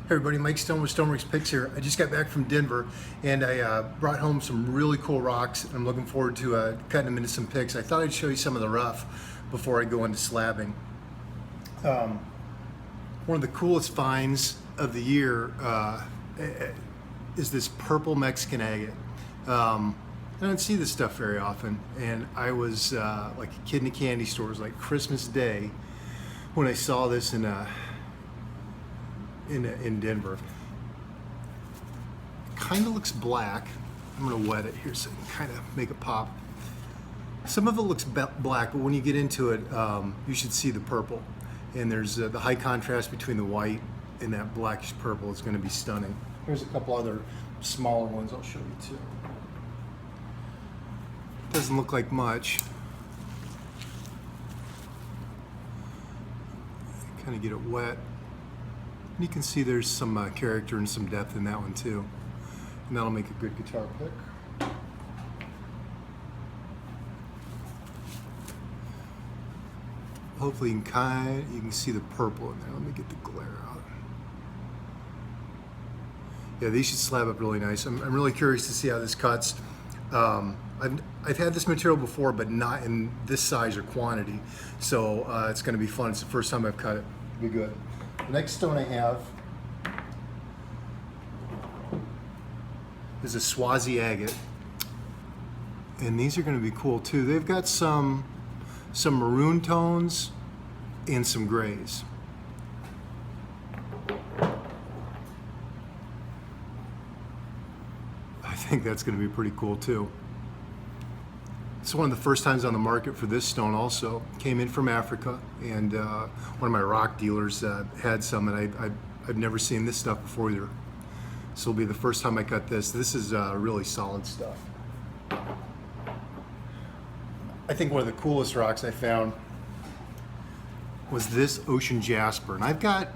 Hey everybody, Mike Stone with StoneWorks Picks here. I just got back from Denver and I brought home some really cool rocks. I'm looking forward to cutting them into some picks. I thought I'd show you some of the rough before I go into slabbing. One of the coolest finds of the year is this purple Mexican agate. I don't see this stuff very often, and I was like a kid in a candy store. It was like Christmas Day when I saw this in Denver. Kind of looks black. I'm gonna wet it here so I can kind of make it pop. Some of it looks black, but when you get into it, you should see the purple. And there's the high contrast between the white and that blackish purple is gonna be stunning. Here's a couple other smaller ones I'll show you too. Doesn't look like much. Kind of get it wet. You can see there's some character and some depth in that one too. And that'll make a good guitar pick. Hopefully you can see the purple in there. Let me get the glare out. Yeah, these should slab up really nice. I'm really curious to see how this cuts. I've had this material before, but not in this size or quantity. So it's gonna be fun. It's the first time I've cut it. It'll be good. The next stone I have is a Swazi agate, and these are going to be cool too. They've got some maroon tones and some grays. I think that's going to be pretty cool too. It's one of the first times on the market for this stone also. Came in from Africa, and one of my rock dealers had some, and I've never seen this stuff before either. So it'll be the first time I cut this. This is really solid stuff. I think one of the coolest rocks I found was this ocean jasper. And I've got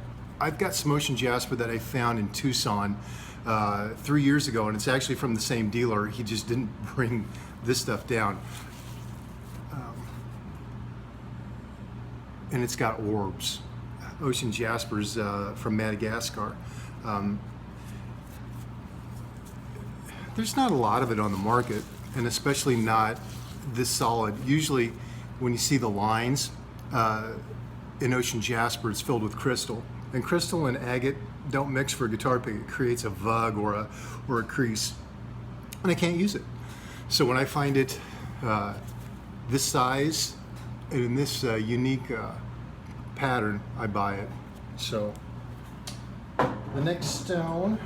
some ocean jasper that I found in Tucson 3 years ago, and it's actually from the same dealer. He just didn't bring this stuff down. And it's got orbs. Ocean jaspers from Madagascar. There's not a lot of it on the market, and especially not this solid. Usually when you see the lines in ocean jasper, it's filled with crystal. And crystal and agate don't mix for a guitar pick. It creates a vug or a crease, and I can't use it. So when I find it this size and in this unique pattern, I buy it. So the next stone,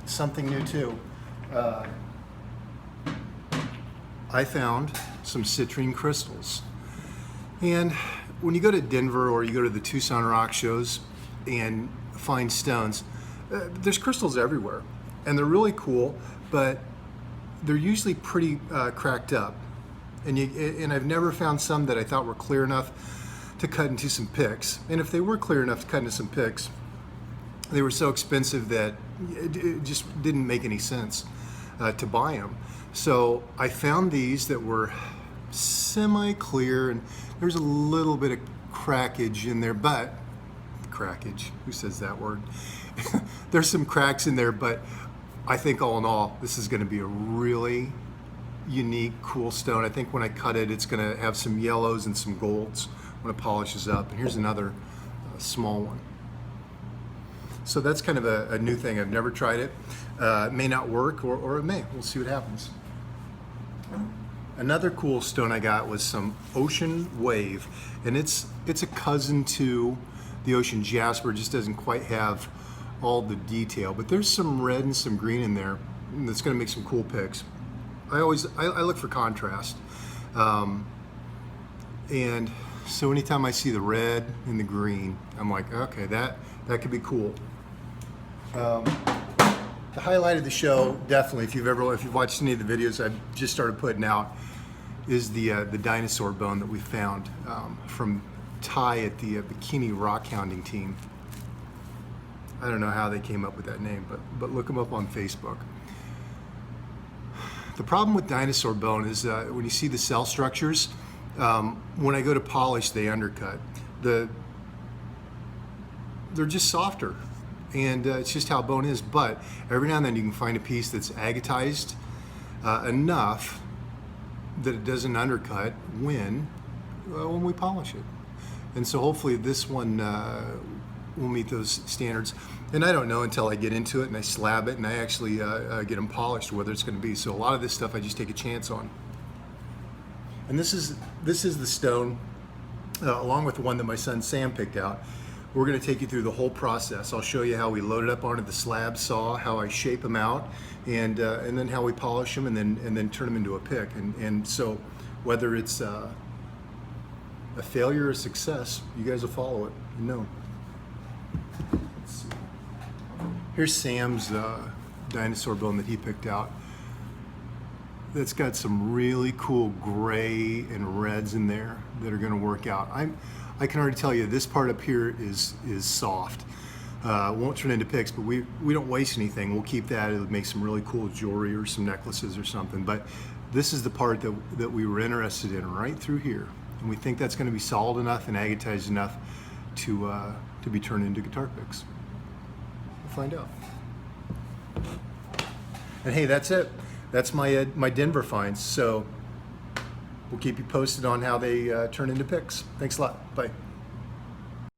something new too. I found some citrine crystals. And when you go to Denver or you go to the Tucson rock shows and find stones, there's crystals everywhere. And they're really cool, but they're usually pretty cracked up. And I've never found some that I thought were clear enough to cut into some picks. And if they were clear enough to cut into some picks, they were so expensive that it just didn't make any sense to buy them. So I found these that were semi-clear, and there's a little bit of crackage in there, but crackage, who says that word? There's some cracks in there, but I think all in all, this is gonna be a really unique, cool stone. I think when I cut it, it's gonna have some yellows and some golds when it polishes up. And here's another small one. So that's kind of a new thing. I've never tried it. It may not work, or it may. We'll see what happens. Another cool stone I got was some ocean wave, and it's a cousin to the ocean jasper. It just doesn't quite have all the detail, but there's some red and some green in there, and that's going to make some cool picks. I look for contrast, and so anytime I see the red and the green, I'm like, okay, that could be cool. The highlight of the show, definitely, if you've watched any of the videos I've just started putting out, is the Dinosaur Bone that we found from Ty at the Bikini Rock Hounding team. I don't know how they came up with that name, but look them up on Facebook. The problem with Dinosaur Bone is when you see the cell structures, when I go to polish, they undercut. They're just softer. and it's just how bone is. But every now and then you can find a piece that's agatized enough that it doesn't undercut when we polish it. And so hopefully this one will meet those standards. And I don't know until I get into it and I slab it and I actually get them polished whether it's going to be. So a lot of this stuff I just take a chance on. And this is the stone, along with the one that my son Sam picked out. We're going to take you through the whole process. I'll show you how we load it up onto the slab saw, how I shape them out, and then how we polish them, and then turn them into a pick. And so whether it's a failure or a success, you guys will follow it. You know. Let's see. Here's Sam's dinosaur bone that he picked out. That's got some really cool gray and reds in there that are going to work out. I can already tell you this part up here is soft. Won't turn into picks, but we don't waste anything. We'll keep that. It'll make some really cool jewelry or some necklaces or something. But this is the part that we were interested in right through here, and we think that's going to be solid enough and agatized enough to be turned into guitar picks. We'll find out. And hey, that's it. That's my Denver finds. So we'll keep you posted on how they turn into picks. Thanks a lot. Bye.